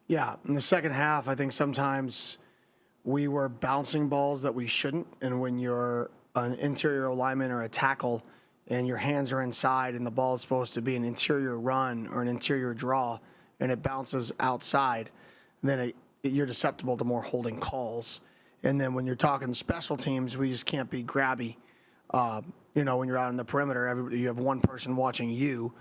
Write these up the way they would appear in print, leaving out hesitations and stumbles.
Yeah, in the second half, I think sometimes we were bouncing balls that we shouldn't. And when you're an interior lineman or a tackle and your hands are inside and the ball is supposed to be an interior run or an interior draw and it bounces outside, then you're susceptible to more holding calls. And then when you're talking special teams, we just can't be grabby. When you're out on the perimeter, you have one person watching you,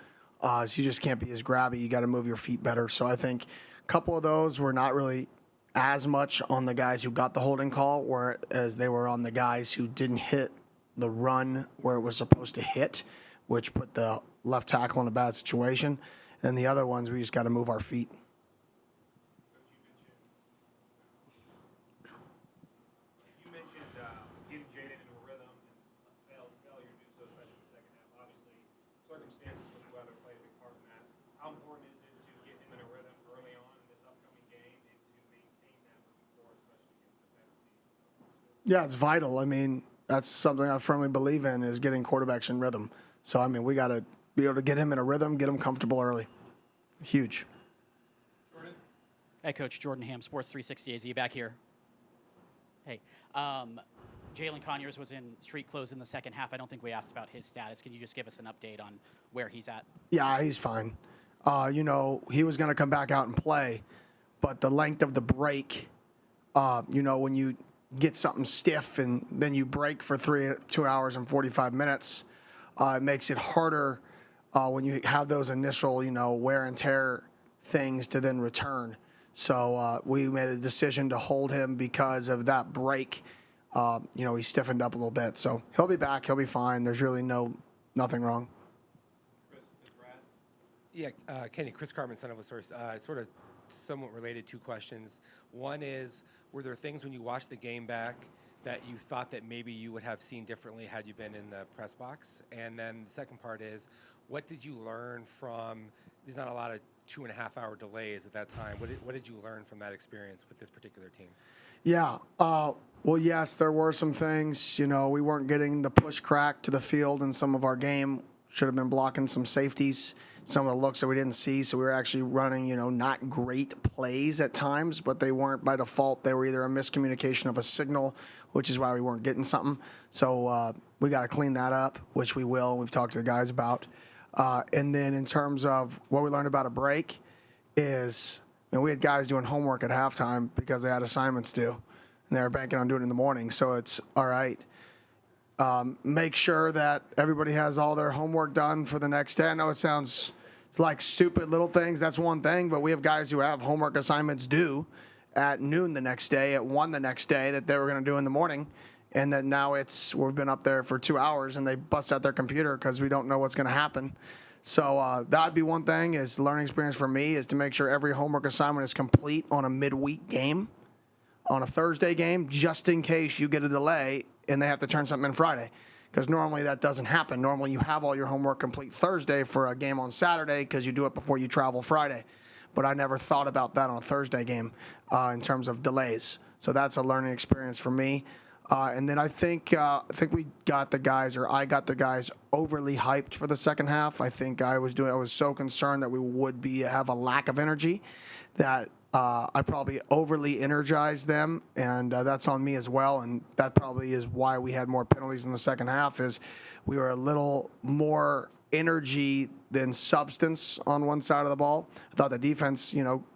so you just can't be as grabby. You got to move your feet better. So I think a couple of those were not really as much on the guys who got the holding call, whereas they were on the guys who didn't hit the run where it was supposed to hit, which put the left tackle in a bad situation. And the other ones, we just got to move our feet. You mentioned getting Jaden into a rhythm and failure to do so, especially in the second half. Obviously, circumstances with the weather play a big part in that. How important is it to get him in a rhythm early on in this upcoming game and to maintain that moving forward, especially against the better teams? Yeah, it's vital. I mean, that's something I firmly believe in is getting quarterbacks in rhythm. So, I mean, we got to be able to get him in a rhythm, get him comfortable early. Huge. Hey, Coach Jordan Ham, Sports 360 AZ, back here. Hey, Jalen Conyers was in street clothes in the second half. I don't think we asked about his status. Can you just give us an update on where he's at? Yeah, he's fine. He was going to come back out and play, but the length of the break, when you get something stiff and then you break for 2 hours and 45 minutes, it makes it harder when you have those initial, wear and tear things to then return. So we made a decision to hold him because of that break. He stiffened up a little bit. So he'll be back. He'll be fine. There's really nothing wrong. Chris, is Brad? Yeah, Kenny, Chris Carmen, son of a source. Sort of somewhat related, two questions. One is, were there things when you watched the game back that you thought that maybe you would have seen differently had you been in the press box? And then the second part is, what did you learn from, there's not a lot of 2.5-hour delays at that time. What did you learn from that experience with this particular team? Yeah. Well, yes, there were some things. We weren't getting the push crack to the field in some of our game. Should have been blocking some safeties, some of the looks that we didn't see. So we were actually running, not great plays at times, but they weren't by default. They were either a miscommunication of a signal, which is why we weren't getting something. So we got to clean that up, which we will. We've talked to the guys about. And then in terms of what we learned about a break is, we had guys doing homework at halftime because they had assignments due, and they were banking on doing it in the morning. So it's all right. Make sure that everybody has all their homework done for the next day. I know it sounds like stupid little things. That's one thing, but we have guys who have homework assignments due at noon the next day, at 1 the next day that they were going to do in the morning. And then now we've been up there for 2 hours and they bust out their computer because we don't know what's going to happen. So that'd be one thing is learning experience for me is to make sure every homework assignment is complete on a midweek game, on a Thursday game, just in case you get a delay and they have to turn something in Friday. Because normally that doesn't happen. Normally you have all your homework complete Thursday for a game on Saturday because you do it before you travel Friday. But I never thought about that on a Thursday game in terms of delays. So that's a learning experience for me. And then I think we got the guys, or I got the guys overly hyped for the second half. I think I was so concerned that we would have a lack of energy that I probably overly energized them, and that's on me as well. And that probably is why we had more penalties in the second half. Is we were a little more energy than substance on one side of the ball. I thought the defense,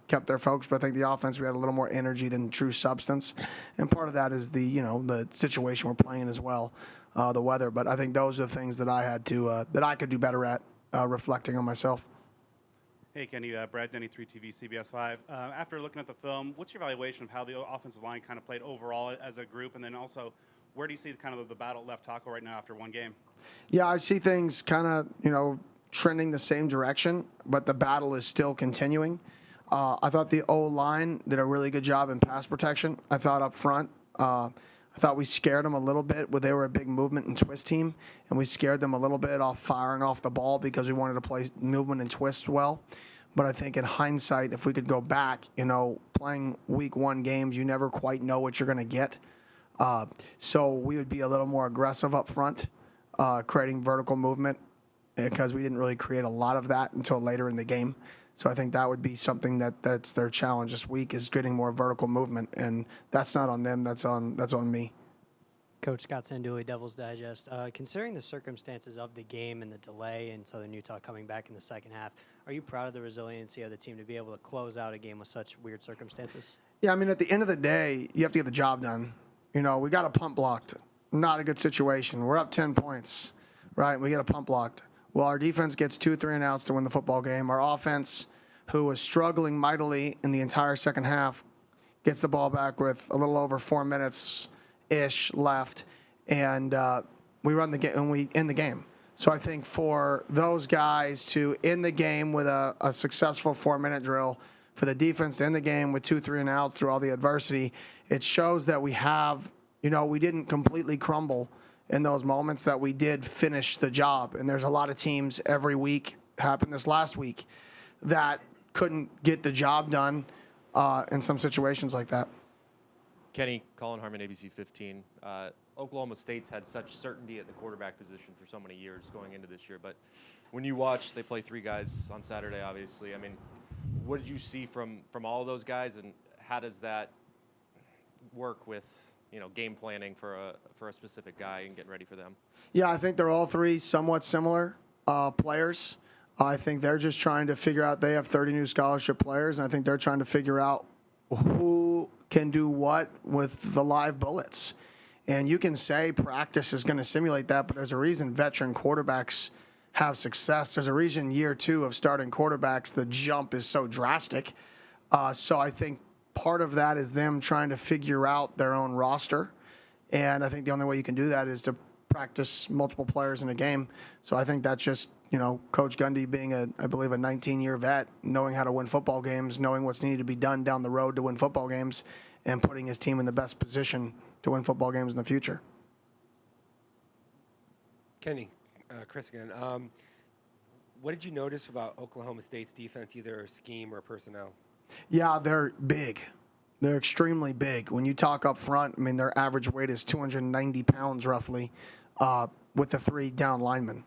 kept their focus, but I think the offense, we had a little more energy than true substance. And part of that is the situation we're playing in as well, the weather. But I think those are the things that I had to, that I could do better at reflecting on myself. Hey, Kenny, Brad Denny, 3TV, CBS 5. After looking at the film, what's your evaluation of how the offensive line kind of played overall as a group? And then also, where do you see kind of the battle at left tackle right now after one game? Yeah, I see things kind of, trending the same direction, but the battle is still continuing. I thought the O-line did a really good job in pass protection. I thought up front, I thought we scared them a little bit. They were a big movement and twist team, and we scared them a little bit off firing off the ball because we wanted to play movement and twist well. But I think in hindsight, if we could go back, playing week 1 games, you never quite know what you're going to get. So we would be a little more aggressive up front, creating vertical movement because we didn't really create a lot of that until later in the game. So I think that would be something that's their challenge this week, is getting more vertical movement, and that's not on them. That's on me. Coach Scott Sanduli, Devil's Digest. Considering the circumstances of the game and the delay in Southern Utah coming back in the second half, are you proud of the resiliency of the team to be able to close out a game with such weird circumstances? Yeah, I mean, at the end of the day, you have to get the job done. You know, we got a punt blocked. Not a good situation. We're up 10 points, right? We get a punt blocked. Well, our defense gets 2 3-and-outs to win the football game. Our offense, who was struggling mightily in the entire second half, gets the ball back with a little over 4 minutes-ish left, and we run the game and we end the game. So I think for those guys to end the game with a successful 4-minute drill, for the defense to end the game with 2 3-and-outs through all the adversity, it shows that we have, you know, we didn't completely crumble in those moments, that we did finish the job. And there's a lot of teams every week, happened this last week, that couldn't get the job done in some situations like that. Kenny, Colin Harmon, ABC 15. Oklahoma State's had such certainty at the quarterback position for so many years going into this year. But when you watch, they play 3 guys on Saturday, obviously. I mean, what did you see from all of those guys, and how does that work with, you know, game planning for a specific guy and getting ready for them? Yeah, I think they're all 3 somewhat similar players. I think they're just trying to figure out, they have 30 new scholarship players, and I think they're trying to figure out who can do what with the live bullets. And you can say practice is going to simulate that, but there's a reason veteran quarterbacks have success. There's a reason year 2 of starting quarterbacks, the jump is so drastic. So I think part of that is them trying to figure out their own roster. And I think the only way you can do that is to practice multiple players in a game. So I think that's just, you know, Coach Gundy being I believe a 19-year vet, knowing how to win football games, knowing what's needed to be done down the road to win football games, and putting his team in the best position to win football games in the future. Kenny, Chris again. What did you notice about Oklahoma State's defense, either scheme or personnel? Yeah, they're big. They're extremely big. When you talk up front, I mean, their average weight is 290 pounds roughly, with the 3 down linemen.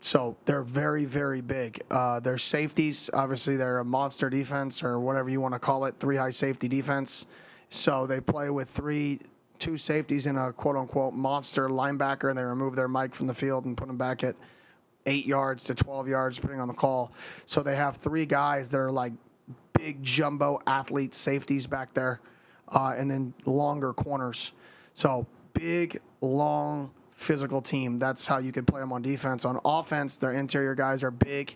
So they're very, very big. Their safeties, obviously, they're a monster defense, or whatever you want to call it, 3 high safety defense. So they play with 2 safeties and a quote-unquote monster linebacker, and they remove their mic from the field and put them back at 8 yards to 12 yards, depending on the call. So they have 3 guys that are like big jumbo athlete safeties back there, and then longer corners. So big, long, physical team. That's how you can play them on defense. On offense, their interior guys are big.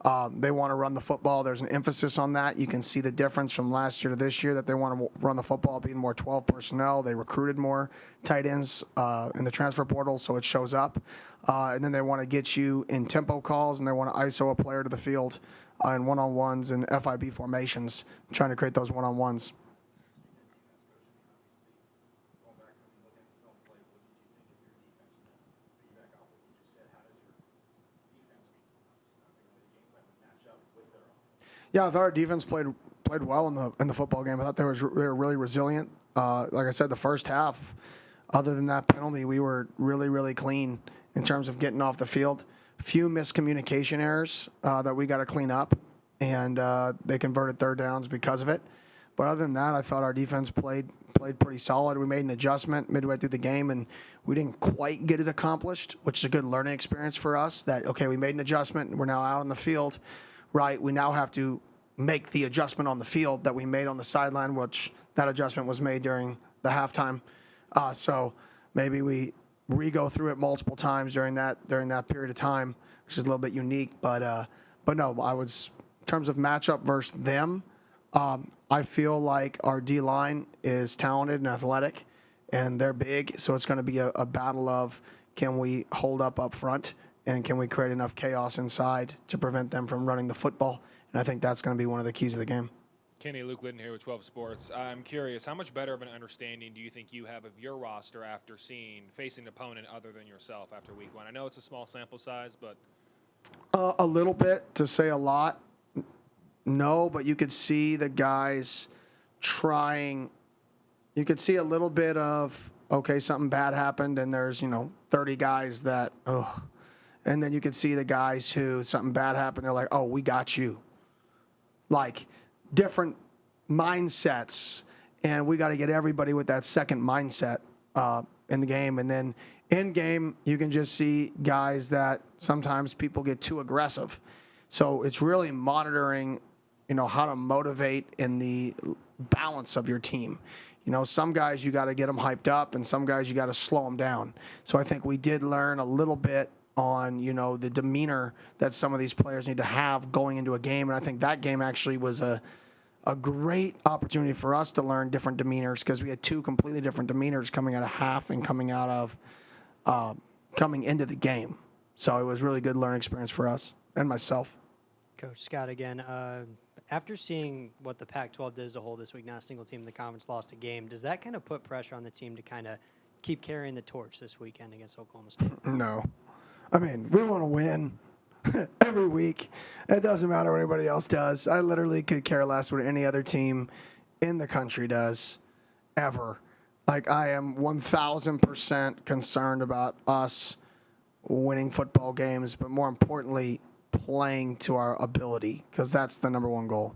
They want to run the football. There's an emphasis on that. You can see the difference from last year to this year, that they want to run the football, being more 12 personnel. They recruited more tight ends in the transfer portal, so it shows up. And then they want to get you in tempo calls, and they want to ISO a player to the field in one-on-ones and FIB formations, trying to create those one-on-ones. Yeah, I thought our defense played well in the football game. I thought they were really resilient. Like I said, the first half, other than that penalty, we were really, really clean in terms of getting off the field. Few miscommunication errors that we got to clean up, and they converted 3rd downs because of it. But other than that, I thought our defense played pretty solid. We made an adjustment midway through the game, and we didn't quite get it accomplished, which is a good learning experience for us. That, okay, we made an adjustment, and we're now out on the field. Right, we now have to make the adjustment on the field that we made on the sideline, which that adjustment was made during the halftime. So maybe we re-go through it multiple times during that period of time, which is a little bit unique. But no, in terms of matchup versus them, I feel like our D-line is talented and athletic, and they're big. So it's going to be a battle of, can we hold up front, and can we create enough chaos inside to prevent them from running the football? And I think that's going to be one of the keys of the game. Kenny, Luke Litton here with 12 Sports. I'm curious, how much better of an understanding do you think you have of your roster after facing an opponent other than yourself after week 1? I know it's a small sample size, but... A little bit, to say a lot. No, but you could see the guys trying. You could see a little bit of, okay, something bad happened, and there's, 30 guys that, ugh. And then you could see the guys who something bad happened. They're like, oh, we got you. like different mindsets, and we got to get everybody with that second mindset in the game. And then in game, you can just see guys that sometimes people get too aggressive. So it's really monitoring, how to motivate in the balance of your team. Some guys you got to get them hyped up, and some guys you got to slow them down. So I think we did learn a little bit on, the demeanor that some of these players need to have going into a game. And I think that game actually was a great opportunity for us to learn different demeanors, because we had two completely different demeanors coming out of half and coming into the game. So it was really good learning experience for us and myself. Coach Scott again. After seeing what the Pac-12 did as a whole this week, not a single team in the conference lost a game, does that kind of put pressure on the team to kind of keep carrying the torch this weekend against Oklahoma State? No. I mean, we want to win every week. It doesn't matter what anybody else does. I literally could care less what any other team in the country does, ever. Like, I am 1,000% concerned about us winning football games, but more importantly, playing to our ability, because that's the number one goal.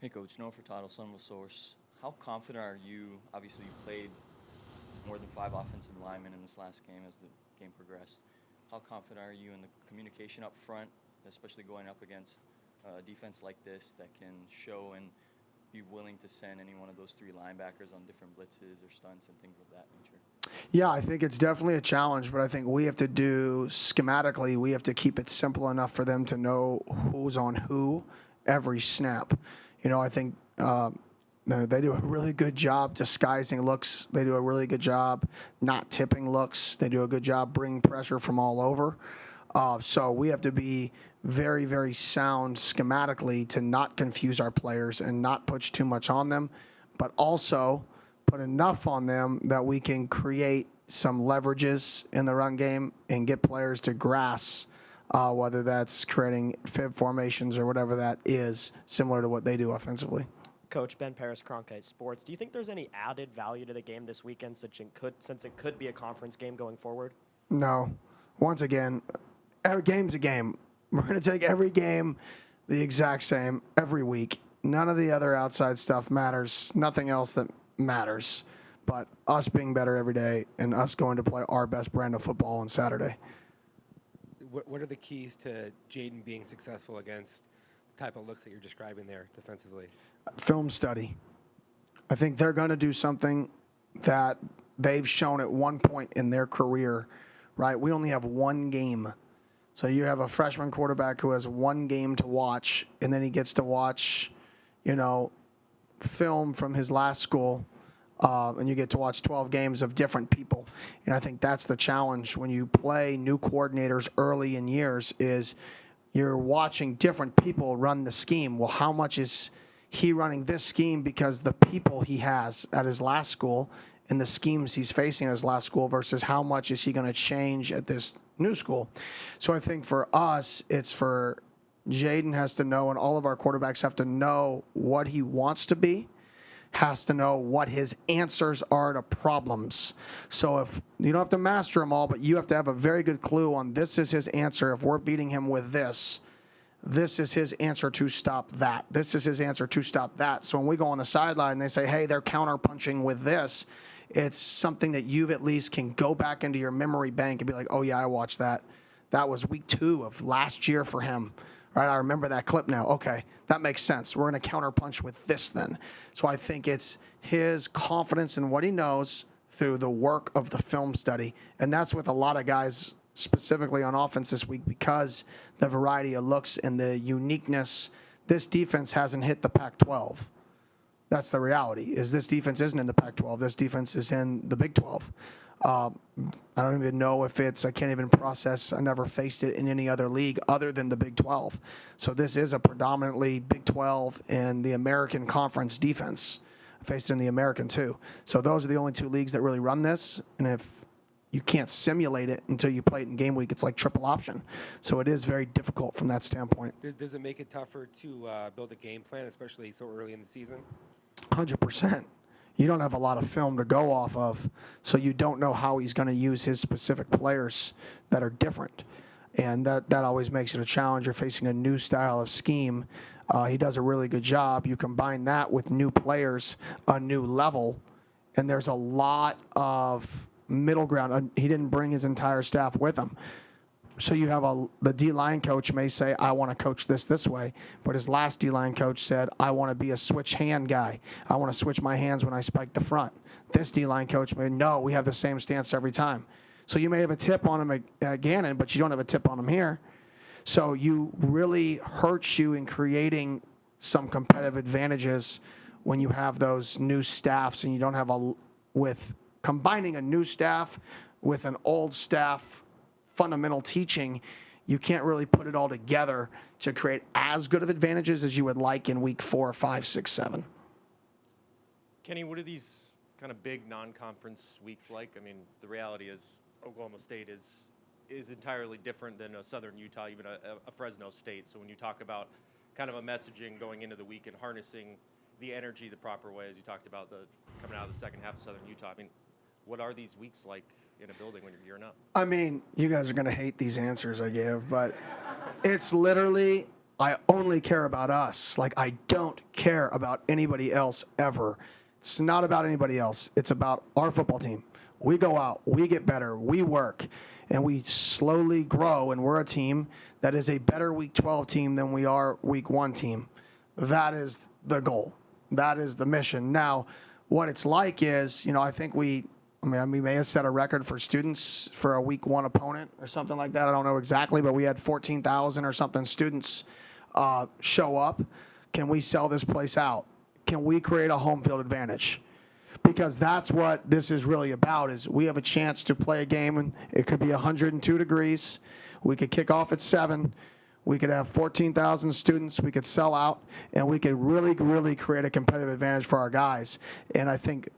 Hey, Coach. Noah Furtado, Son of a Source. How confident are you? Obviously, you played more than 5 offensive linemen in this last game as the game progressed. How confident are you in the communication up front, especially going up against a defense like this that can show and be willing to send any one of those 3 linebackers on different blitzes or stunts and things of that nature? Yeah, I think it's definitely a challenge, but I think we have to do schematically, we have to keep it simple enough for them to know who's on who every snap. I think they do a really good job disguising looks. They do a really good job not tipping looks. They do a good job bringing pressure from all over. So we have to be very, very sound schematically to not confuse our players and not push too much on them, but also put enough on them that we can create some leverages in the run game and get players to grass, whether that's creating fib formations or whatever that is, similar to what they do offensively. Coach Ben Paris, Cronkite Sports. Do you think there's any added value to the game this weekend since it could be a conference game going forward? No. Once again, every game's a game. We're going to take every game the exact same every week. None of the other outside stuff matters. Nothing else that matters. But us being better every day and us going to play our best brand of football on Saturday. What are the keys to Jaden being successful against the type of looks that you're describing there defensively? Film study. I think they're going to do something that they've shown at one point in their career, right? We only have one game. So you have a freshman quarterback who has one game to watch, and then he gets to watch, film from his last school, and you get to watch 12 games of different people. And I think that's the challenge when you play new coordinators early in years is you're watching different people run the scheme. Well, how much is he running this scheme because the people he has at his last school and the schemes he's facing at his last school versus how much is he going to change at this new school? So I think for us, it's for Jaden has to know, and all of our quarterbacks have to know what he wants to be, has to know what his answers are to problems. So if you don't have to master them all, but you have to have a very good clue on this is his answer. If we're beating him with this, this is his answer to stop that. This is his answer to stop that. So when we go on the sideline and they say, hey, they're counterpunching with this, it's something that you at least can go back into your memory bank and be like, oh, yeah, I watched that. That was week 2 of last year for him. Right, I remember that clip now. Okay, that makes sense. We're going to counterpunch with this then. So I think it's his confidence in what he knows through the work of the film study. And that's with a lot of guys specifically on offense this week because the variety of looks and the uniqueness. This defense hasn't hit the Pac-12. That's the reality, is this defense isn't in the Pac-12. This defense is in the Big 12. I don't even know if I can't even process. I never faced it in any other league other than the Big 12. So this is a predominantly Big 12 and the American Conference defense. I faced it in the American too. So those are the only 2 leagues that really run this. And if you can't simulate it until you play it in game week, it's like triple option. So it is very difficult from that standpoint. Does it make it tougher to build a game plan, especially so early in the season? 100%. You don't have a lot of film to go off of, so you don't know how he's going to use his specific players that are different. And that always makes it a challenge. You're facing a new style of scheme He does a really good job. You combine that with new players, a new level, and there's a lot of middle ground. He didn't bring his entire staff with him. So you have the D-line coach may say, I want to coach this way. But his last D-line coach said, I want to be a switch hand guy. I want to switch my hands when I spike the front. This D-line coach may, no, we have the same stance every time. So you may have a tip on him at Gannon, but you don't have a tip on him here. So you really hurt you in creating some competitive advantages when you have those new staffs and you don't have with combining a new staff with an old staff fundamental teaching, you can't really put it all together to create as good of advantages as you would like in week 4, 5, 6, 7. Kenny, what are these kind of big non-conference weeks like? I mean, the reality is Oklahoma State is entirely different than a Southern Utah, even a Fresno State. So when you talk about kind of a messaging going into the week and harnessing the energy the proper way, as you talked about coming out of the second half of Southern Utah, I mean, what are these weeks like in a building when you're gearing up? I mean, you guys are going to hate these answers I give, but it's literally, I only care about us. Like, I don't care about anybody else ever. It's not about anybody else. It's about our football team. We go out, we get better, we work, and we slowly grow, and we're a team that is a better Week 12 team than we are Week 1 team. That is the goal. That is the mission. Now, what it's like is, I think we may have set a record for students for a Week 1 opponent or something like that. I don't know exactly, but we had 14,000 or something students show up. Can we sell this place out? Can we create a home field advantage? Because that's what this is really about, is we have a chance to play a game, and it could be 102 degrees. We could kick off at 7. We could have 14,000 students. We could sell out, and we could really, really create a competitive advantage for our guys. And I think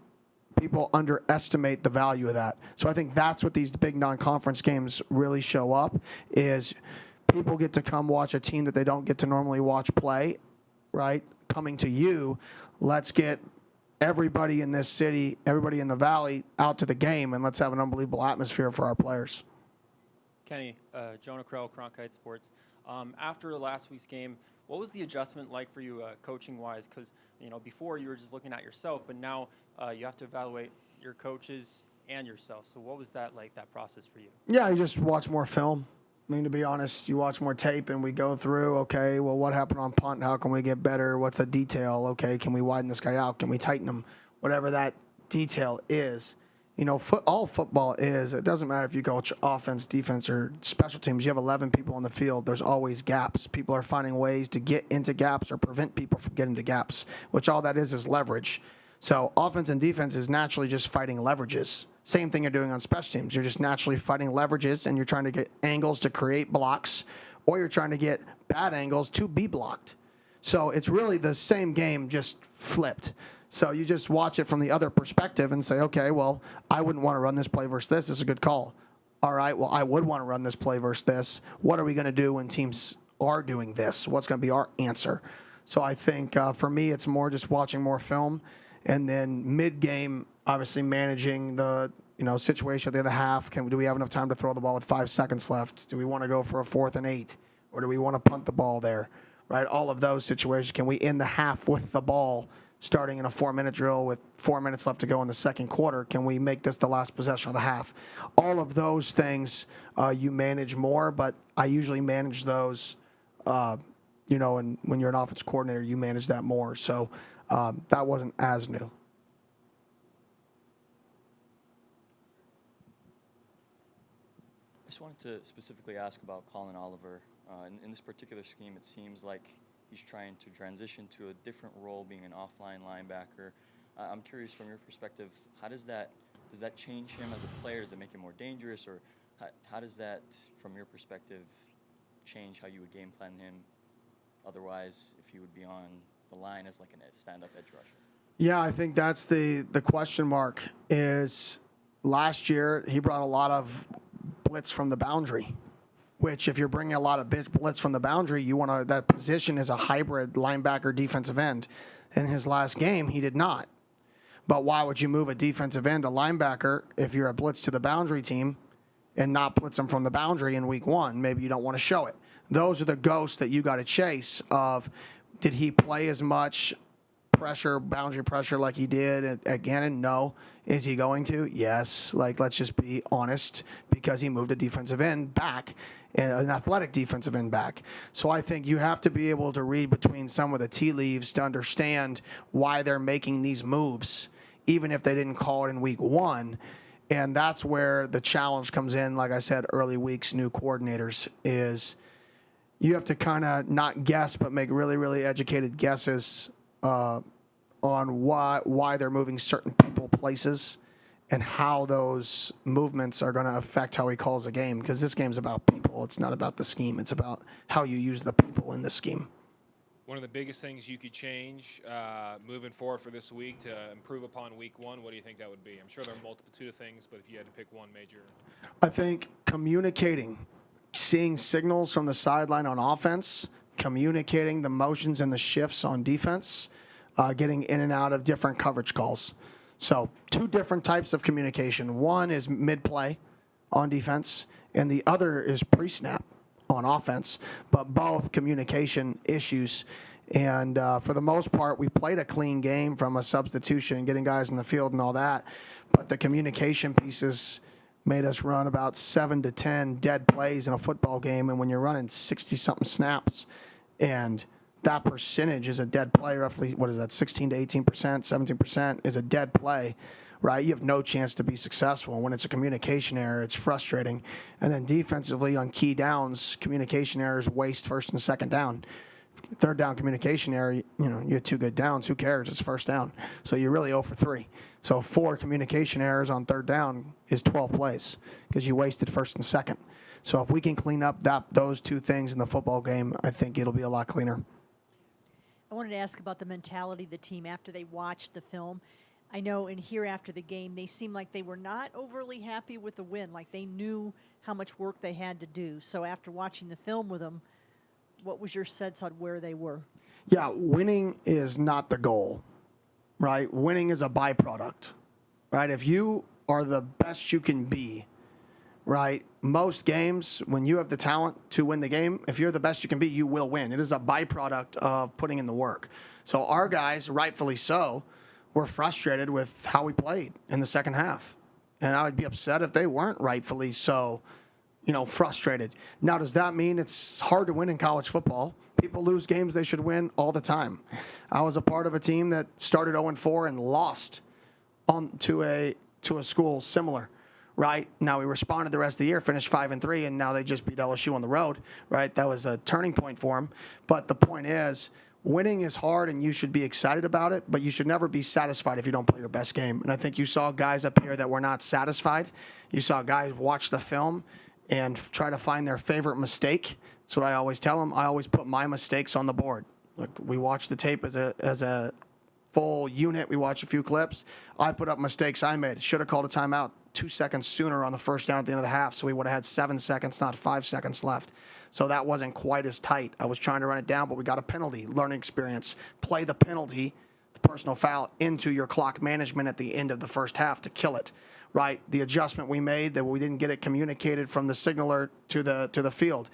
people underestimate the value of that. So I think that's what these big non-conference games really show up, is people get to come watch a team that they don't get to normally watch play, right? Coming to you, let's get everybody in this city, everybody in the valley out to the game, and let's have an unbelievable atmosphere for our players. Kenny, Jonah Krell, Cronkite Sports. After last week's game, what was the adjustment like for you coaching-wise? Because, before you were just looking at yourself, but now you have to evaluate your coaches and yourself. So what was that like, that process for you? Yeah, you just watch more film. I mean, to be honest, you watch more tape and we go through, okay, well, what happened on punt? How can we get better? What's the detail? Okay, can we widen this guy out? Can we tighten him? Whatever that detail is. All football is, it doesn't matter if you coach offense, defense, or special teams. You have 11 people on the field. There's always gaps. People are finding ways to get into gaps or prevent people from getting to gaps, which all that is leverage. So offense and defense is naturally just fighting leverages. Same thing you're doing on special teams. You're just naturally fighting leverages, and you're trying to get angles to create blocks, or you're trying to get bad angles to be blocked. So it's really the same game, just flipped. So you just watch it from the other perspective and say, okay, well, I wouldn't want to run this play versus this. It's a good call. All right, well, I would want to run this play versus this. What are we going to do when teams are doing this? What's going to be our answer? So I think for me, it's more just watching more film, and then mid-game, obviously managing the situation at the end of the half. Do we have enough time to throw the ball with 5 seconds left? Do we want to go for a 4th and 8, or do we want to punt the ball there? Right, all of those situations. Can we end the half with the ball? Starting in a 4-minute drill with 4 minutes left to go in the second quarter, can we make this the last possession of the half? All of those things you manage more, but I usually manage those, and when you're an offense coordinator, you manage that more. So that wasn't as new. I just wanted to specifically ask about Colin Oliver. In this particular scheme, it seems like he's trying to transition to a different role, being an offline linebacker. I'm curious, from your perspective, how does that change him as a player? Does it make him more dangerous, or how does that, from your perspective, change how you would game plan him? Otherwise, if he would be on the line as like a stand-up edge rusher. Yeah, I think that's the question mark. Is last year he brought a lot of blitz from the boundary, which if you're bringing a lot of blitz from the boundary, you want to, that position is a hybrid linebacker defensive end. In his last game, he did not. But why would you move a defensive end to linebacker if you're a blitz to the boundary team and not blitz them from the boundary in week 1? Maybe you don't want to show it. Those are the ghosts that you got to chase of Did he play as much pressure, boundary pressure like he did at Gannon? No. Is he going to? Yes. Like, let's just be honest, because he moved a defensive end back, an athletic defensive end back. So I think you have to be able to read between some of the tea leaves to understand why they're making these moves, even if they didn't call it in week one. And that's where the challenge comes in. Like I said, early weeks, new coordinators, is you have to kind of not guess, but make really, really educated guesses on why they're moving certain people places and how those movements are going to affect how he calls the game. Because this game's about people. It's not about the scheme. It's about how you use the people in the scheme. One of the biggest things you could change moving forward for this week to improve upon week one, what do you think that would be? I'm sure there are a multitude of things, but if you had to pick one major. I think communicating, seeing signals from the sideline on offense, communicating the motions and the shifts on defense, getting in and out of different coverage calls. So 2 different types of communication. One is mid-play on defense, and the other is pre-snap on offense, but both communication issues. And for the most part, we played a clean game from a substitution, getting guys in the field and all that. But the communication pieces made us run about 7 to 10 dead plays in a football game. And when you're running 60-something snaps, and that percentage is a dead play, roughly, what is that, 16 to 18%, 17% is a dead play, right? You have no chance to be successful. And when it's a communication error, it's frustrating. And then defensively on key downs, communication errors waste first and second down. Third down communication error, you have 2 good downs. Who cares? It's first down. So you're really 0 for 3. So 4 communication errors on third down is 12 plays because you wasted first and second. So if we can clean up those 2 things in the football game, I think it'll be a lot cleaner. I wanted to ask about the mentality of the team after they watched the film. I know in here after the game, they seemed like they were not overly happy with the win, like they knew how much work they had to do. So after watching the film with them, what was your sense on where they were? Yeah, winning is not the goal, right? Winning is a byproduct, right? If you are the best you can be, right? Most games, when you have the talent to win the game, if you're the best you can be, you will win. It is a byproduct of putting in the work. So our guys, rightfully so, were frustrated with how we played in the second half. And I would be upset if they weren't rightfully so, frustrated. Now, does that mean it's hard to win in college football? People lose games they should win all the time. I was a part of a team that started 0-4 and lost to a school similar. Right? Now we responded the rest of the year, finished 5-3, and now they just beat LSU on the road. Right? That was a turning point for them. But the point is, winning is hard, and you should be excited about it, but you should never be satisfied if you don't play your best game. And I think you saw guys up here that were not satisfied. You saw guys watch the film and try to find their favorite mistake. That's what I always tell them. I always put my mistakes on the board. Like, we watch the tape as a full unit. We watch a few clips. I put up mistakes I made. Should have called a timeout 2 seconds sooner on the first down at the end of the half, so we would have had 7 seconds, not 5 seconds left. So that wasn't quite as tight. I was trying to run it down, but we got a penalty, learning experience. Play the penalty, the personal foul, into your clock management at the end of the first half to kill it, right? The adjustment we made, that we didn't get it communicated from the signaler to the field,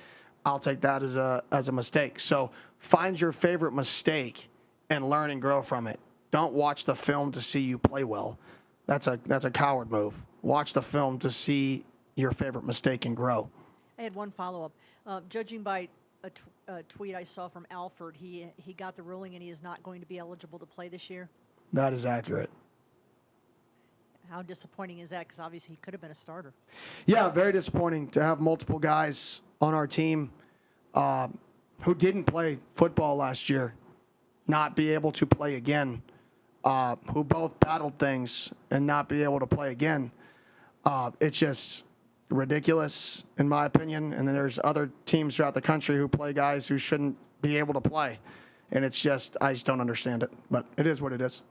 I'll take that as a mistake. So find your favorite mistake and learn and grow from it. Don't watch the film to see you play well. That's a coward move. Watch the film to see your favorite mistake and grow. I had one follow-up. Judging by a tweet I saw from Alford, he got the ruling and he is not going to be eligible to play this year. That is accurate. How disappointing is that? Because obviously he could have been a starter. Yeah, very disappointing to have multiple guys on our team who didn't play football last year not be able to play again, who both battled things and not be able to play again. It's just ridiculous, in my opinion. And then there's other teams throughout the country who play guys who shouldn't be able to play. And I just don't understand it. But it is what it is.